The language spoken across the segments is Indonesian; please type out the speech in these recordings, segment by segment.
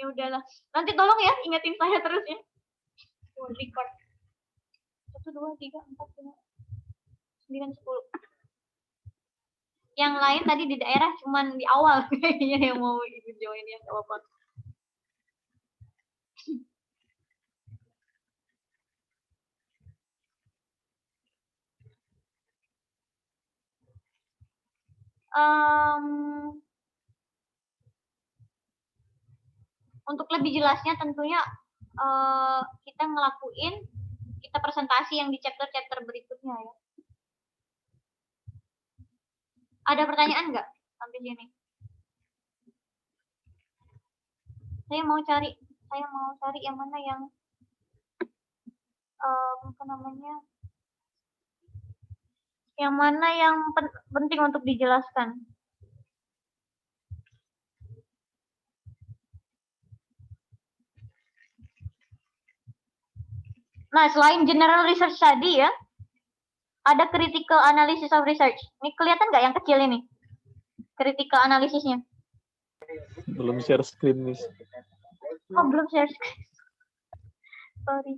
Ya udahlah. Nanti tolong ya ingetin saya terus ya. Record. 1, 2, 3, 4, 5, 9, 10. Yang lain tadi di daerah cuman di awal kayaknya yang mau ikut join ya, nggak apa-apa. Untuk lebih jelasnya tentunya kita presentasi yang di chapter-chapter berikutnya ya. Ada pertanyaan nggak sampai sini? Saya mau cari yang mana yang apa namanya? Yang mana yang penting untuk dijelaskan? Nah, selain general research tadi ya, ada critical analysis of research. Ini kelihatan nggak yang kecil ini? Critical analisisnya. Belum share screen, Miss. Oh, belum share screen. Sorry.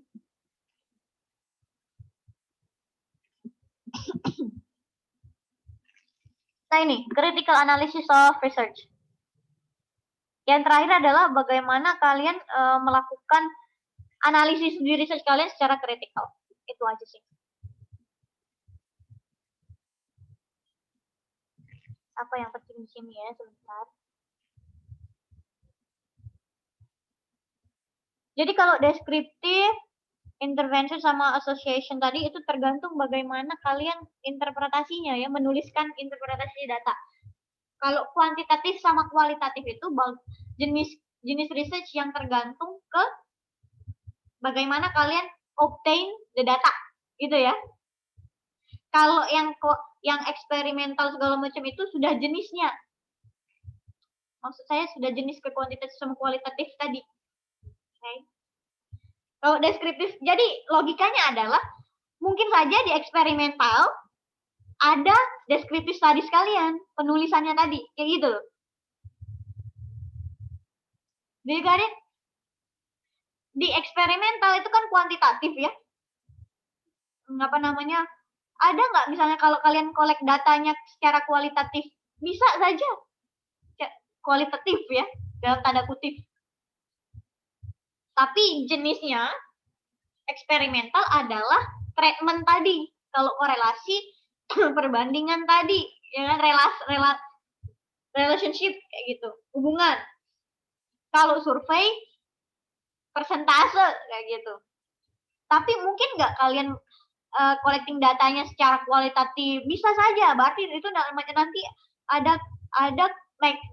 Nah ini, critical analysis of research. Yang terakhir adalah bagaimana kalian melakukan analisis di research kalian secara kritikal. Itu aja sih. Apa yang penting di sini ya, sebentar. Jadi kalau deskriptif, intervention sama association tadi itu tergantung bagaimana kalian interpretasinya ya, menuliskan interpretasi data. Kalau kuantitatif sama kualitatif itu jenis research yang tergantung ke bagaimana kalian obtain the data, gitu ya. Kalau yang eksperimental segala macam itu sudah jenisnya. Maksud saya sudah jenis ke kuantitatif sama kualitatif tadi. Okay. Kalau deskriptif, jadi logikanya adalah mungkin saja di eksperimental ada deskriptif studies kalian, penulisannya tadi, kayak gitu. Jadi kalian di eksperimental itu kan kuantitatif ya. Apa namanya? Ada nggak misalnya kalau kalian kolek datanya secara kualitatif, bisa saja kualitatif ya, dalam tanda kutip. Tapi jenisnya eksperimental adalah treatment tadi. Kalau korelasi, perbandingan tadi, ya kan, relationship kayak gitu, hubungan. Kalau survei, persentase kayak gitu. Tapi mungkin nggak kalian collecting datanya secara kualitatif? Bisa saja, berarti itu namanya nanti ada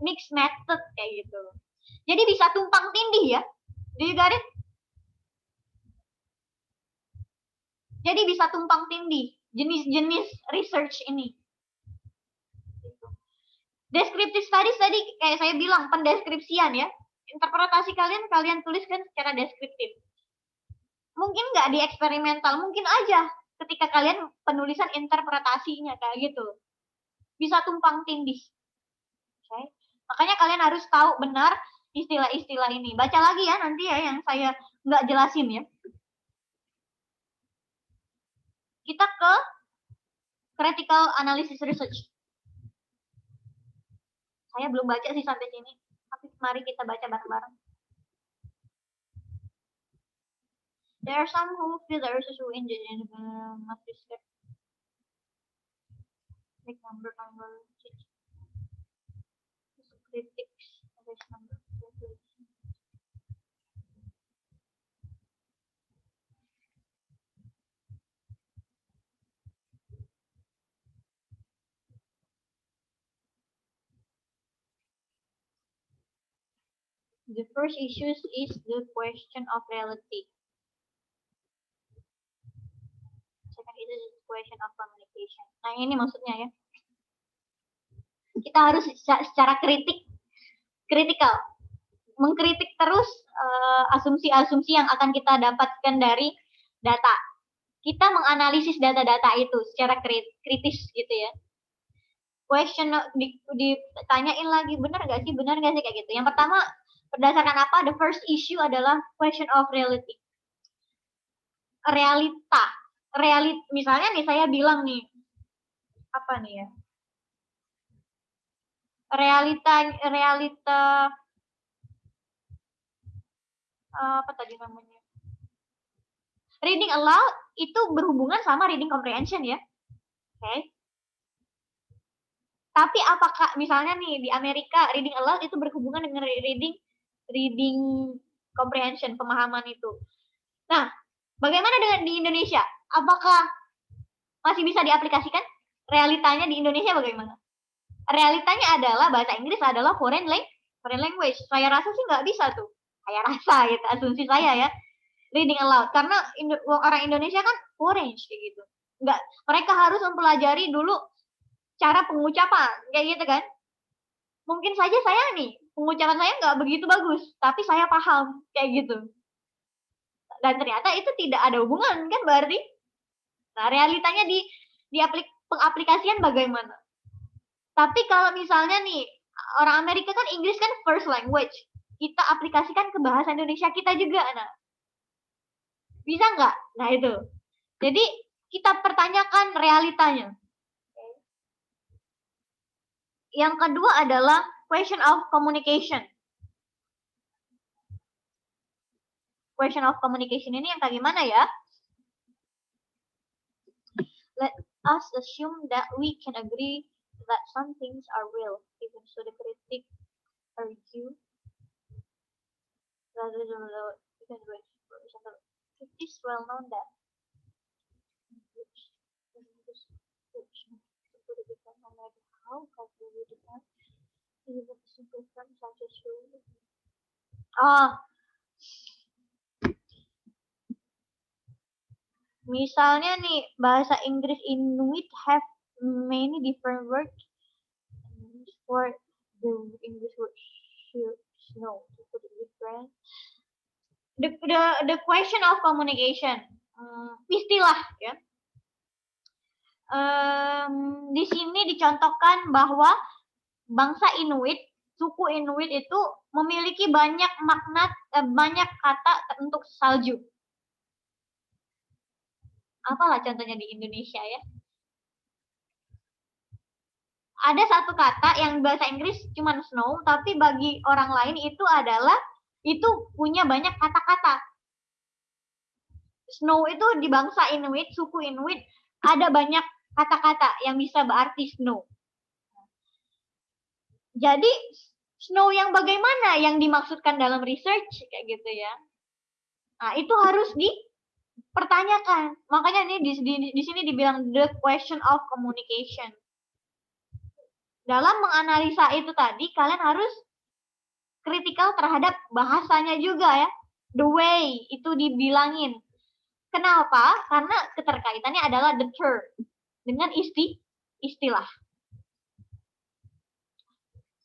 mixed method kayak gitu. Jadi bisa tumpang tindih ya. Jadi garis. Jadi bisa tumpang tindih jenis-jenis research ini. Descriptive studies tadi kayak saya bilang pendeskripsian ya. Interpretasi kalian tuliskan secara deskriptif. Mungkin nggak di eksperimental, mungkin aja ketika kalian penulisan interpretasinya kayak gitu. Bisa tumpang tindih. Okay. Makanya kalian harus tahu benar istilah-istilah ini. Baca lagi ya nanti ya yang saya nggak jelasin ya. Kita ke critical analysis research. Saya belum baca sih sampai sini, tapi mari kita baca bareng-bareng. There are some who feel the research who engage in must be scared. Like number critics number. The first issue is the question of reality. Second issue is the question of communication. Nah ini maksudnya ya. Kita harus secara kritikal, mengkritik terus asumsi-asumsi yang akan kita dapatkan dari data. Kita menganalisis data-data itu secara kritis gitu ya. Question ditanyain lagi, benar nggak sih kayak gitu. Yang pertama, Berdasarkan apa? The first issue adalah question of reality. Realita. Misalnya nih saya bilang nih, apa nih ya? Realita apa tadi namanya? Reading aloud itu berhubungan sama reading comprehension ya. Oke. Tapi apakah misalnya nih di Amerika reading aloud itu berhubungan dengan reading comprehension, pemahaman itu. Nah, bagaimana dengan di Indonesia? Apakah masih bisa diaplikasikan? Realitanya di Indonesia bagaimana? Realitanya adalah bahasa Inggris adalah foreign language. Saya rasa sih nggak bisa tuh. Saya rasa gitu, asumsi saya ya. Reading aloud karena orang Indonesia kan foreign kayak gitu. Nggak, mereka harus mempelajari dulu cara pengucapan kayak gitu kan. Mungkin saja saya nih pengucapan saya nggak begitu bagus, tapi saya paham kayak gitu. Dan ternyata itu tidak ada hubungan kan berarti. Nah, realitanya di pengaplikasian bagaimana? Tapi kalau misalnya nih orang Amerika kan Inggris kan first language, kita aplikasikan ke bahasa Indonesia kita juga, nah bisa nggak? Nah itu. Jadi kita pertanyakan realitanya. Yang kedua adalah question of communication. Question of communication ini yang kayak gimana ya? Let us assume that we can agree that some things are real, even so the critic argue rather than for example, it is well known that how calculated define even simple terms such as misalnya nih bahasa Inggris Inuit have many different words for the English word snow. The question of communication, istilah ya. Di sini dicontohkan bahwa bangsa Inuit, suku Inuit itu memiliki banyak makna, banyak kata untuk salju. Apalah contohnya di Indonesia ya? Ada satu kata yang bahasa Inggris cuma snow, tapi bagi orang lain itu adalah itu punya banyak kata-kata. Snow itu di bangsa Inuit, suku Inuit ada banyak kata-kata yang bisa berarti snow. Jadi snow yang bagaimana yang dimaksudkan dalam research kayak gitu ya. Nah, itu harus dipertanyakan. Makanya ini di sini dibilang the question of communication. Dalam menganalisa itu tadi kalian harus kritikal terhadap bahasanya juga ya. The way itu dibilangin. Kenapa? Karena keterkaitannya adalah the term dengan istilah.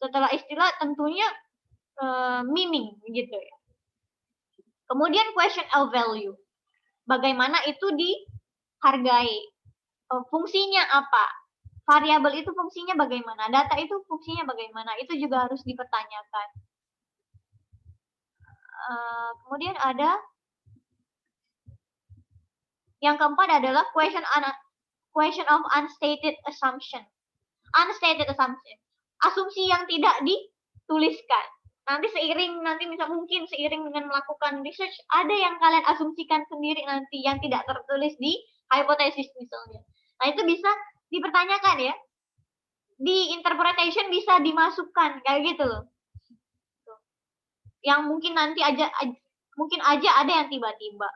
Setelah istilah tentunya meaning gitu ya. Kemudian question of value. Bagaimana itu dihargai? Fungsinya apa? Variabel itu fungsinya bagaimana? Data itu fungsinya bagaimana? Itu juga harus dipertanyakan. Kemudian ada yang keempat adalah question of unstated assumption. Unstated assumption. Asumsi yang tidak dituliskan. Nanti mungkin seiring dengan melakukan research, ada yang kalian asumsikan sendiri nanti yang tidak tertulis di hipotesis misalnya. Nah, itu bisa dipertanyakan ya. Di interpretation bisa dimasukkan kayak gitu loh. Yang mungkin aja ada yang tiba-tiba.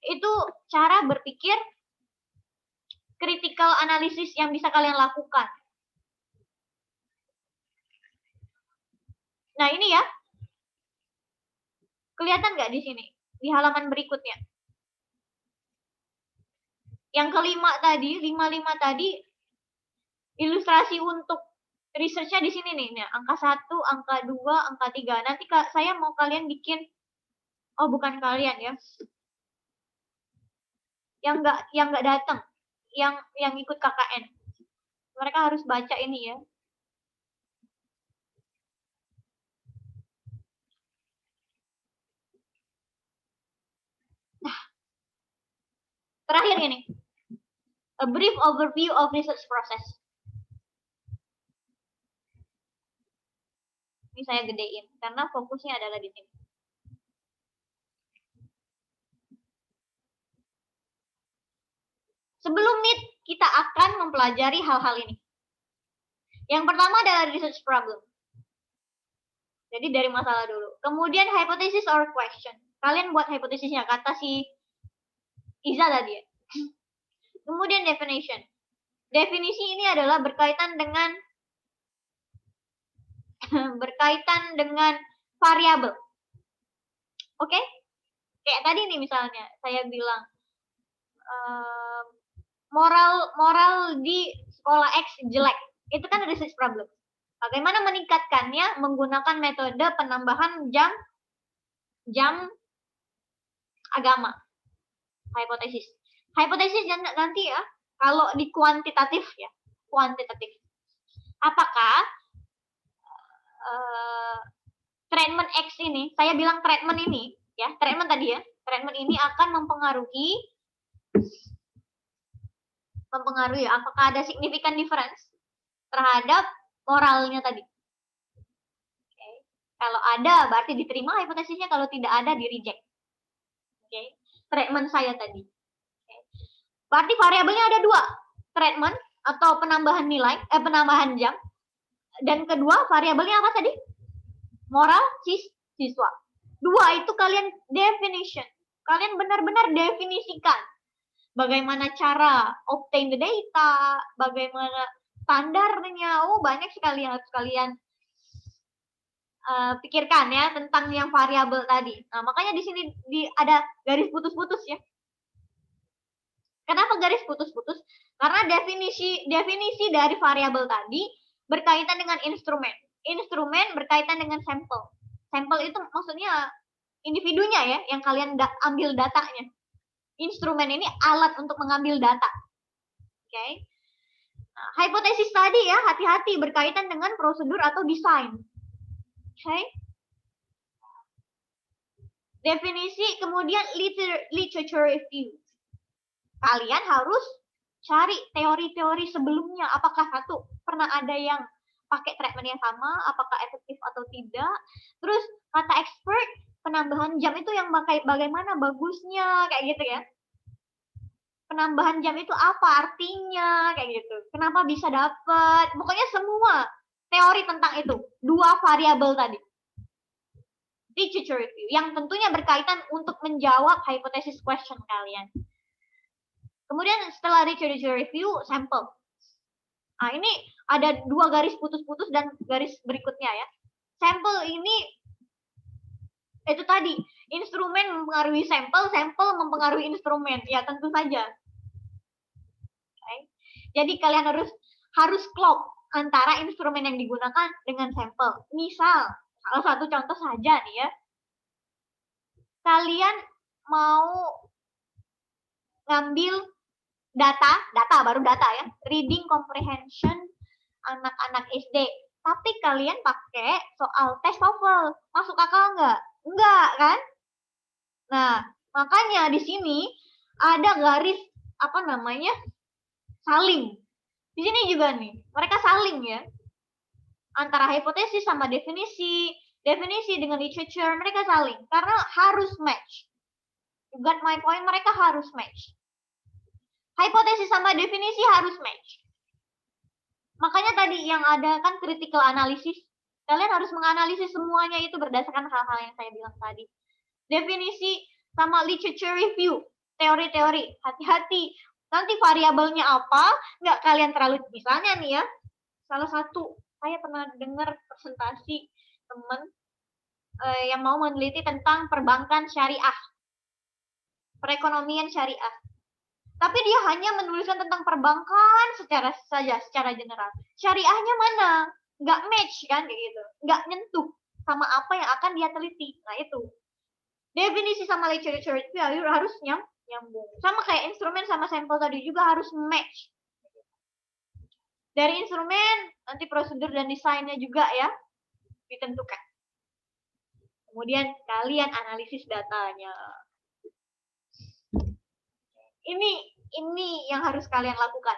Itu cara berpikir critical analysis yang bisa kalian lakukan. Nah, ini ya. Kelihatan nggak di sini? Di halaman berikutnya. Yang kelima tadi, 55 tadi, ilustrasi untuk research-nya di sini nih. Nah, angka 1, angka 2, angka 3. Nanti saya mau kalian bikin, bukan kalian ya. Yang nggak datang, yang ikut KKN. Mereka harus baca ini ya. Terakhir ini, a brief overview of research process. Ini saya gedein karena fokusnya adalah di sini. Sebelum meet, kita akan mempelajari hal-hal ini. Yang pertama adalah research problem. Jadi dari masalah dulu. Kemudian hypothesis or question. Kalian buat hipotesisnya, kata si Iza tadi ya. Kemudian definition. Definisi ini adalah berkaitan dengan variabel. Oke? Kayak tadi nih misalnya, saya bilang moral di sekolah X jelek. Itu kan research problem. Bagaimana meningkatkannya menggunakan metode penambahan jam agama. Hipotesis. Hipotesis nanti ya, kalau di kuantitatif ya, kuantitatif. Apakah treatment X ini, saya bilang treatment ini, ya, treatment tadi ya, treatment ini akan mempengaruhi apakah ada significant difference terhadap moralnya tadi. Okay. Kalau ada, berarti diterima hipotesisnya, kalau tidak ada, di reject. Okay. Treatment saya tadi. Okay. Berarti variabelnya ada dua, treatment atau penambahan nilai, penambahan jam. Dan kedua, variabelnya apa tadi? Moral siswa. Dua itu kalian definition. Kalian benar-benar definisikan. Bagaimana cara obtain the data, bagaimana standarnya. Oh, banyak sekali yang harus kalian pikirkan ya tentang yang variabel tadi. Nah, makanya di sini ada garis putus-putus ya. Kenapa garis putus-putus? Karena definisi dari variabel tadi berkaitan dengan instrumen. Instrumen berkaitan dengan sampel. Sampel itu maksudnya individunya ya, yang kalian ambil datanya. Instrumen ini alat untuk mengambil data. Oke. Okay. Nah, hipotesis tadi ya, hati-hati berkaitan dengan prosedur atau desain. Oke. Okay. Definisi, kemudian literature review. Kalian harus cari teori-teori sebelumnya. Apakah satu pernah ada yang pakai treatment yang sama, apakah efektif atau tidak. Terus kata expert, penambahan jam itu yang bagaimana bagusnya, kayak gitu ya. Penambahan jam itu apa artinya, kayak gitu. Kenapa bisa dapat? Pokoknya semua teori tentang itu. Dua variabel tadi. Literature review, yang tentunya berkaitan untuk menjawab hypothesis question kalian. Kemudian setelah literature review, sampel. Nah, ini ada dua garis putus-putus dan garis berikutnya ya. Sampel ini itu tadi, instrumen mempengaruhi sampel, sampel mempengaruhi instrumen. Ya, tentu saja. Okay. Jadi kalian harus klop antara instrumen yang digunakan dengan sampel. Misal, salah satu contoh saja nih ya. Kalian mau ngambil data baru data ya, reading comprehension anak-anak SD. Tapi kalian pakai soal tes TOEFL, masuk akal nggak? Enggak kan? Nah, makanya di sini ada garis saling. Di sini juga nih, mereka saling ya. Antara hipotesis sama definisi dengan literature, mereka saling karena harus match. You got my point, mereka harus match. Hipotesis sama definisi harus match. Makanya tadi yang ada kan critical analysis. Kalian harus menganalisis semuanya itu berdasarkan hal-hal yang saya bilang tadi. Definisi sama literature review. Teori-teori. Hati-hati. Nanti variabelnya apa, nggak kalian terlalu. Misalnya nih ya, salah satu, saya pernah dengar presentasi teman yang mau meneliti tentang perbankan syariah. Perekonomian syariah. Tapi dia hanya menuliskan tentang perbankan secara general. Syariahnya mana? Nggak match kan kayak gitu. Nggak nyentuh sama apa yang akan dia teliti. Nah itu. Definisi sama literature itu harus nyambung. Sama kayak instrumen sama sampel tadi juga harus match. Dari instrumen, nanti prosedur dan desainnya juga ya ditentukan. Kemudian kalian analisis datanya. Ini yang harus kalian lakukan.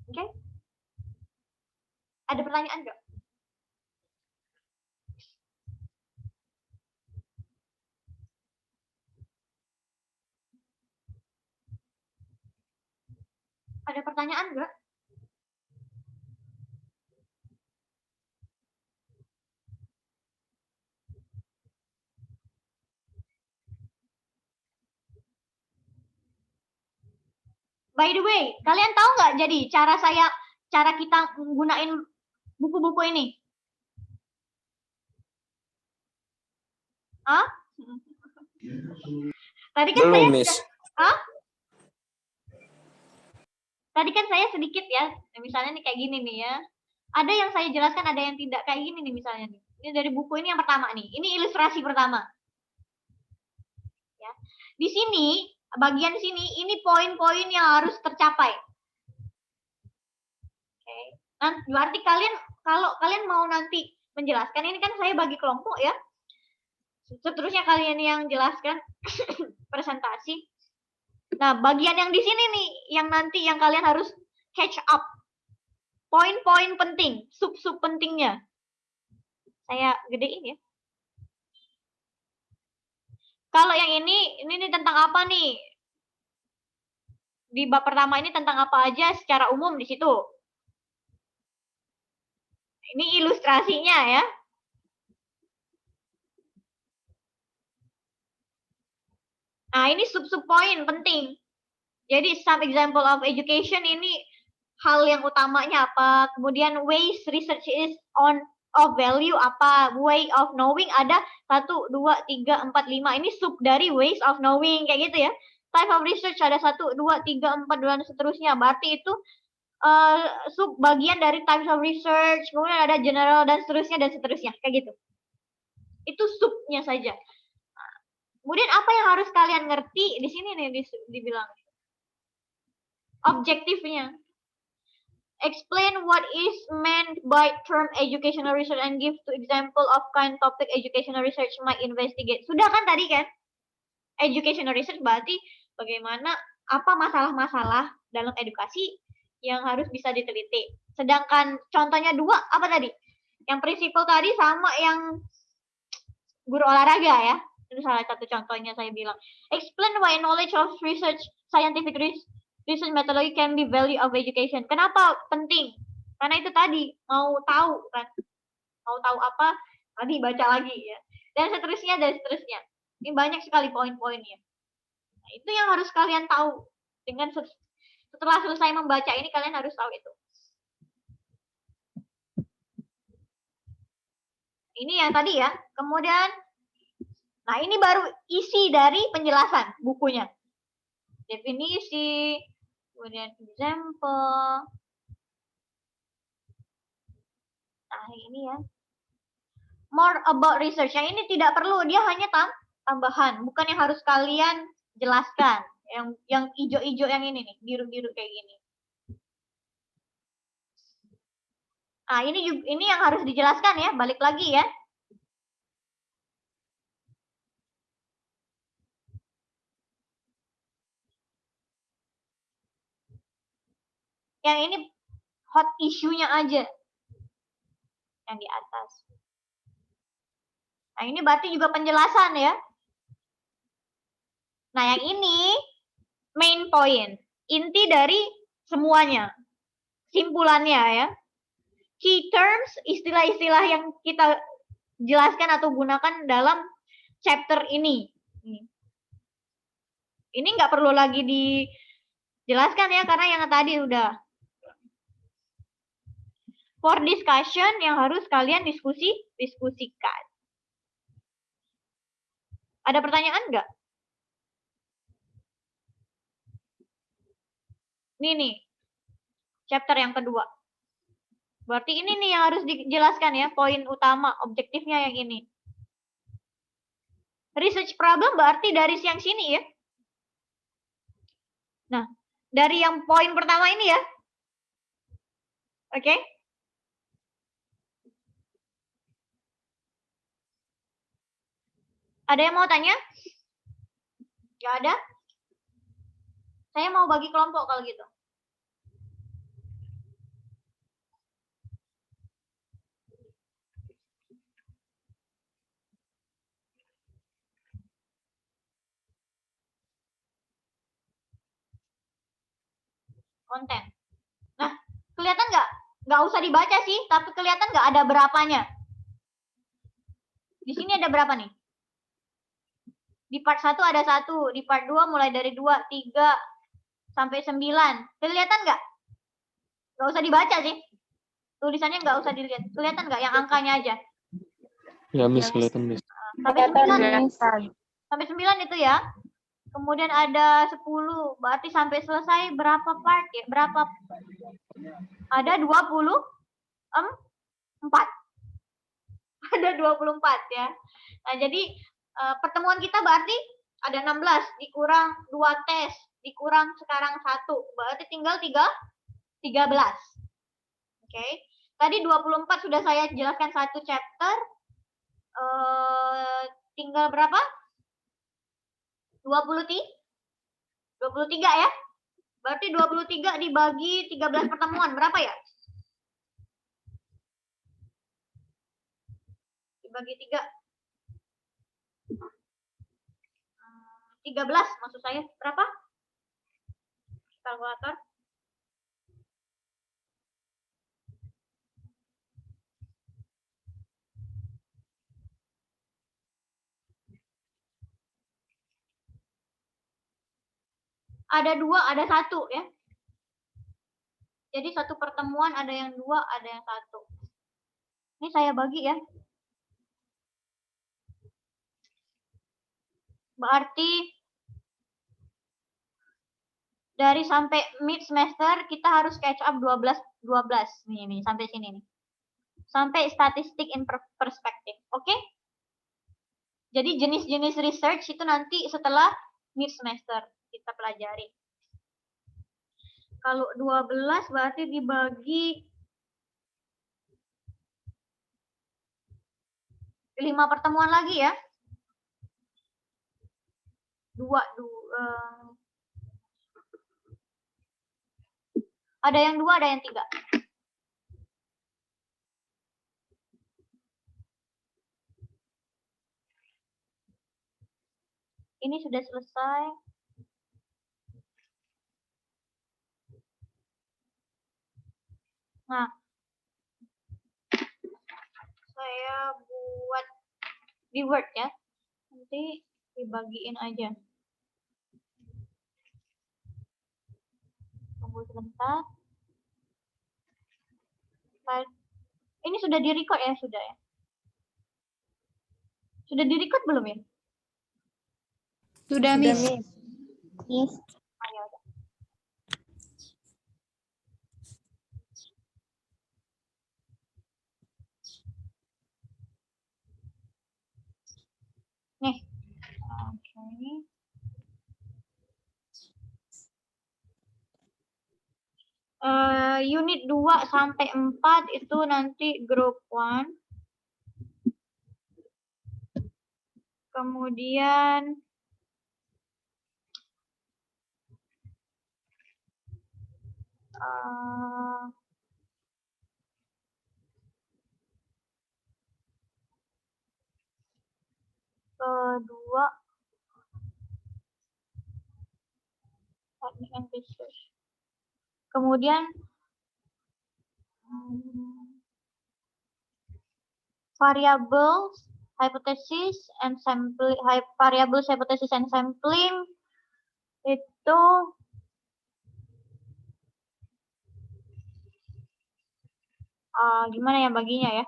Oke? Ada pertanyaan nggak? Ada pertanyaan nggak? By the way, kalian tahu nggak jadi cara kita menggunain buku-buku ini? Hah? Tadi kan Belum, saya Miss. Hah? Tadi kan saya sedikit ya, misalnya nih kayak gini nih ya. Ada yang saya jelaskan, ada yang tidak kayak gini nih misalnya nih. Ini dari buku ini yang pertama nih. Ini ilustrasi pertama. Ya. Di sini, bagian sini, ini poin-poin yang harus tercapai. Oke. Nah, berarti kalau kalian mau nanti menjelaskan, ini kan saya bagi kelompok ya. Seterusnya kalian yang jelaskan presentasi. Nah, bagian yang di sini nih, yang nanti yang kalian harus catch up. Poin-poin penting, sub-sub pentingnya. Saya gedein ya. Kalau yang ini tentang apa nih? Di bab pertama ini tentang apa aja secara umum di situ. Ini ilustrasinya ya. Nah, ini sub-sub poin penting. Jadi some example of education ini hal yang utamanya apa, kemudian ways research is on of value apa, way of knowing ada 1, 2, 3, 4, 5. Ini sub dari ways of knowing kayak gitu ya. Type of research ada 1, 2, 3, 4 dan seterusnya. Berarti itu sub bagian dari types of research, kemudian ada general dan seterusnya kayak gitu. Itu subnya saja. Kemudian apa yang harus kalian ngerti di sini nih dibilang objektifnya. Explain what is meant by term educational research and give two example of kind topic educational research might investigate. Sudah kan tadi kan? Educational research berarti bagaimana apa masalah-masalah dalam edukasi yang harus bisa diteliti. Sedangkan contohnya 2 apa tadi? Yang prinsipal tadi sama yang guru olahraga ya. Itu salah satu contohnya saya bilang. Explain why knowledge of research, scientific research methodology can be value of education. Kenapa penting? Karena itu tadi mau tahu kan, mau tahu apa tadi baca lagi ya, dan seterusnya. Ini banyak sekali poin-poinnya. Nah, itu yang harus kalian tahu. Dengan setelah selesai membaca ini kalian harus tahu itu. Ini yang tadi ya. Kemudian, nah ini baru isi dari penjelasan bukunya. Definisi, kemudian example. Nah ini ya. More about research. Yang ini tidak perlu, dia hanya tambahan, bukan yang harus kalian jelaskan. Yang hijau-hijau yang ini nih, biru-biru kayak gini. Nah, ini yang harus dijelaskan ya, balik lagi ya. Yang ini hot issue-nya aja. Yang di atas. Nah, ini berarti juga penjelasan ya. Nah, yang ini main point. Inti dari semuanya. Simpulannya ya. Key terms, istilah-istilah yang kita jelaskan atau gunakan dalam chapter ini. Ini nggak perlu lagi dijelaskan ya, karena yang tadi udah. For discussion yang harus kalian diskusikan. Ada pertanyaan nggak? Ini nih, chapter yang kedua. Berarti ini nih yang harus dijelaskan ya, poin utama, objektifnya yang ini. Research problem berarti dari yang sini ya. Nah, dari yang poin pertama ini ya. Oke? Ada yang mau tanya? Nggak ada? Saya mau bagi kelompok kalau gitu. Konten. Nah, kelihatan nggak? Nggak usah dibaca sih, tapi kelihatan nggak ada berapanya? Di sini ada berapa nih? Di part 1 ada 1, di part 2 mulai dari 2, 3, sampai 9. Kelihatan nggak? Nggak usah dibaca sih. Tulisannya nggak usah dilihat. Kelihatan nggak yang angkanya aja? Ya, Miss, kelihatan, Miss. Sampai 9. Sampai 9 itu ya. Kemudian ada 10. Berarti sampai selesai berapa part ya? Berapa? Ada 24. Ada 24 ya. Nah, jadi pertemuan kita berarti ada 16 dikurang 2 tes, dikurang sekarang 1. Berarti tinggal 13. Oke. Tadi 24 sudah saya jelaskan satu chapter. Tinggal berapa? 23 ya. Berarti 23 dibagi 13 pertemuan berapa ya? Dibagi 3. 13 maksud saya. Berapa? Kalkulator. Ada 2, ada 1 ya. Jadi satu pertemuan ada yang 2, ada yang 1. Ini saya bagi ya. Berarti dari sampai mid semester kita harus catch up 12. Nih sampai sini nih. Sampai statistik in perspective. Oke? Jadi jenis-jenis research itu nanti setelah mid semester kita pelajari. Kalau 12 berarti dibagi 5 pertemuan lagi ya. 2. Ada yang 2, ada yang 3. Ini sudah selesai. Nah, saya buat di Word ya. Nanti dibagiin aja. Tunggu sebentar. Ini sudah di-record ya? Sudah ya? Sudah di-record belum ya? Sudah, Miss. Yes. Ayo. Nih. Oke. Unit 2 sampai 4 itu nanti group 1. Kemudian kedua technique and research. Kemudian variables, hypothesis and sampling, variables, hypothesis and sampling itu gimana ya baginya ya?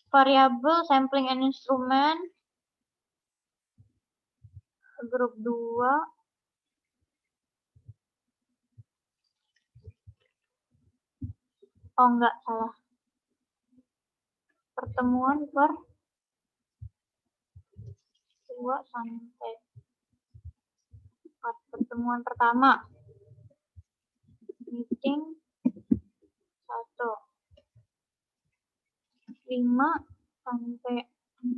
Variable, sampling and instrument, grup 2. Oh enggak, salah. Pertemuan per 2 sampai 4. Pertemuan pertama. Meeting 1. 5 sampai 6,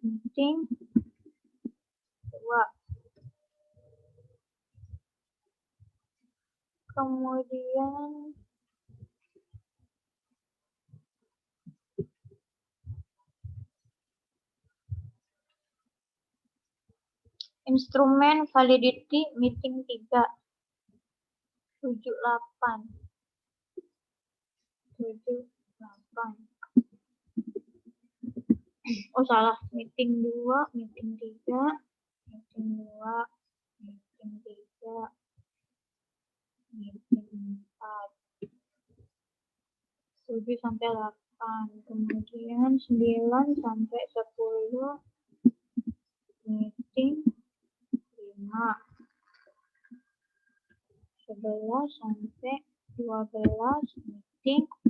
meeting 2. Kemudian instrumen validity meeting 3, 7, 8. 7, 8. Oh salah, meeting 2, meeting 3, meeting 2, meeting 3, meeting 4. 7 sampai 8. Kemudian 9 sampai 10, meeting 5. 11 sampai 12, meeting 6.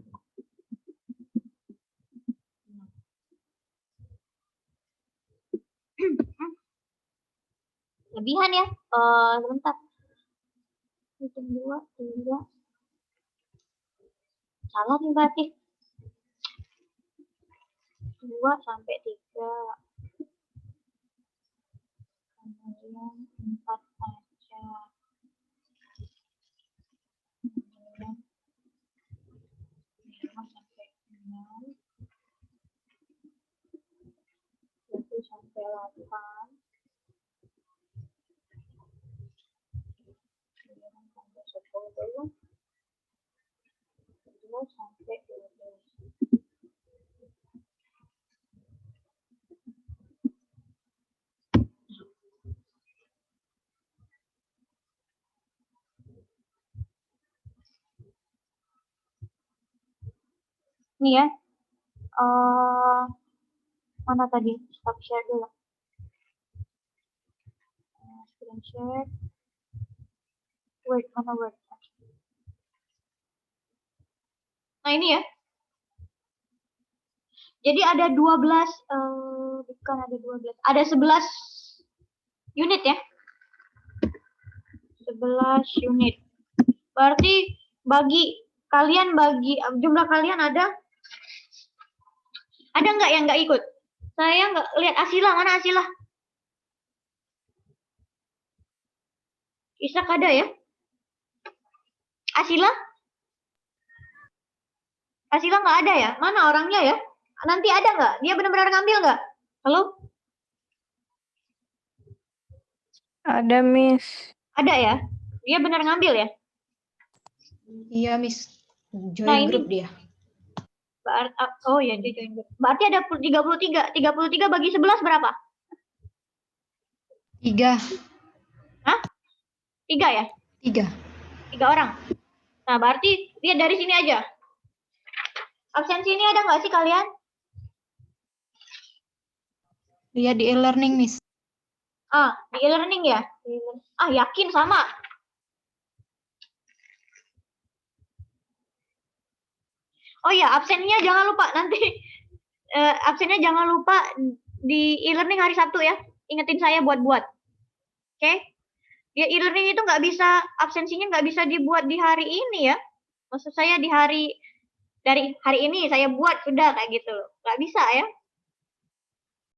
Lebihan ya. Sebentar. Meeting 2, 3. Salah nih berarti. 2 sampai 3. Kemudian 4 aja. Kemudian 5 sampai 6. 7 sampai 8. 9 sampai 10. 11 sampai 12. Nih ya. Mana tadi? Stop share dulu. Screen share. Word, mana Word? Nah ini ya. Jadi ada 12, bukan ada 12, ada 11 unit ya. 11 unit. Berarti jumlah kalian ada nggak yang nggak ikut? Saya nggak lihat Asila, mana Asila? Isak ada ya? Asila? Asila nggak ada ya? Mana orangnya ya? Nanti ada nggak? Dia benar-benar ngambil nggak? Halo? Ada, Miss. Ada ya? Dia benar ngambil ya? Iya, Miss. Join Nah, ini grup dia. Oh ya, dia join grup. Berarti ada 33. 33 bagi 11 berapa? 3. Hah? 3 ya? 3. 3 orang. Nah, berarti lihat dari sini aja. Absensi ini ada nggak sih kalian? Lihat di e-learning, Miss. Di e-learning ya? Yakin sama. Oh ya, absennya jangan lupa nanti. Absennya jangan lupa di e-learning hari Sabtu ya. Ingetin saya buat-buat. Oke? Ya, e-learning itu nggak bisa, absensinya nggak bisa dibuat di hari ini ya. Maksud saya dari hari ini saya buat sudah kayak gitu loh. Nggak bisa ya.